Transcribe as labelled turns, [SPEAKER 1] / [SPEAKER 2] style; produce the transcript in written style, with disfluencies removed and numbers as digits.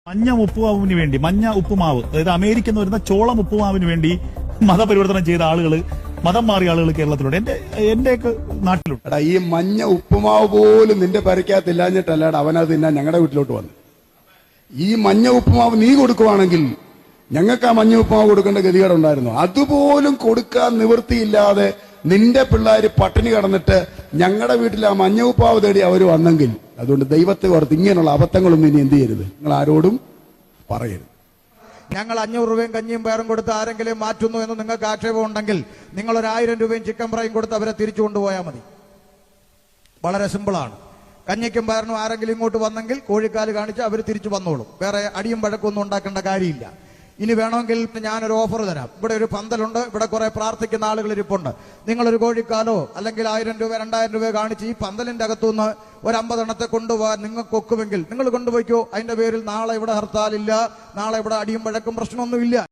[SPEAKER 1] മഞ്ഞ ഉപ്പുമാവിന് വേണ്ടി മഞ്ഞ ഉപ്പുമാവ്, അതായത് അമേരിക്കയിൽ നിന്ന് വരുന്ന ചോളം ഉപ്പുമാവിന് വേണ്ടി മതപരിവർത്തനം ചെയ്ത ആളുകൾ, മതം മാറിയ ആളുകൾ കേരളത്തിലുണ്ട്, എന്റെയൊക്കെ നാട്ടിലുണ്ട്.
[SPEAKER 2] എടാ, ഈ മഞ്ഞ ഉപ്പുമാവ് പോലും നിന്റെ പരിക്കകത്തില്ലാഞ്ഞിട്ടല്ലാടാ അവനത് തിന്നാൻ ഞങ്ങളുടെ വീട്ടിലോട്ട് വന്നു. ഈ മഞ്ഞ ഉപ്പുമാവ് നീ കൊടുക്കുവാണെങ്കിൽ ഞങ്ങൾക്ക് ആ മഞ്ഞ ഉപ്പുമാവ് കൊടുക്കേണ്ട ഗതികേടുണ്ടായിരുന്നു. അതുപോലും കൊടുക്കാൻ നിവൃത്തിയില്ലാതെ നിന്റെ പിള്ളേര് പട്ടിണി കടന്നിട്ട് ഞങ്ങളുടെ വീട്ടിൽ ആ മഞ്ഞ ഉപ്പാവ് തേടി അവർ വന്നെങ്കിൽ, അതുകൊണ്ട് ദൈവത്തെ ഓർത്ത് ഇങ്ങനെയുള്ള അബദ്ധങ്ങളൊന്നും ഇനി എന്ത് ചെയ്യരുത്, നിങ്ങൾ ആരോടും പറയരുത്.
[SPEAKER 3] ഞങ്ങൾ 500 രൂപയും കഞ്ഞിയും പയറും കൊടുത്ത് ആരെങ്കിലും മാറ്റുന്നു എന്ന് നിങ്ങൾക്ക് ആക്ഷേപം ഉണ്ടെങ്കിൽ നിങ്ങൾ 1000 രൂപയും ചിക്കൻ ഫ്രൈയും കൊടുത്ത് അവരെ തിരിച്ചു കൊണ്ടുപോയാൽ മതി. വളരെ സിമ്പിളാണ്. കഞ്ഞിക്കും പയറിനും ആരെങ്കിലും ഇങ്ങോട്ട് വന്നെങ്കിൽ കോഴിക്കാല് കാണിച്ച് അവർ തിരിച്ചു വന്നോളും. വേറെ അടിയും വഴക്കൊന്നും ഉണ്ടാക്കേണ്ട കാര്യമില്ല. ഇനി വേണമെങ്കിൽ ഞാനൊരു ഓഫർ തരാം. ഇവിടെ ഒരു പന്തലുണ്ട്, ഇവിടെ കുറെ പ്രാർത്ഥിക്കുന്ന ആളുകൾ ഇരിപ്പുണ്ട്. നിങ്ങളൊരു കോഴിക്കാലോ അല്ലെങ്കിൽ 1000 രൂപ 2000 രൂപ കാണിച്ച് ഈ പന്തലിന്റെ അകത്തുനിന്ന് ഒരു 50 എണ്ണത്തെ കൊണ്ടുപോകാൻ നിങ്ങൾക്ക് ഒക്കുമെങ്കിൽ നിങ്ങൾ കൊണ്ടുപോയിക്കോ. അതിന്റെ പേരിൽ നാളെ ഇവിടെ ഹർത്താലില്ല, നാളെ ഇവിടെ അടിയും വഴക്കും പ്രശ്നമൊന്നുമില്ല.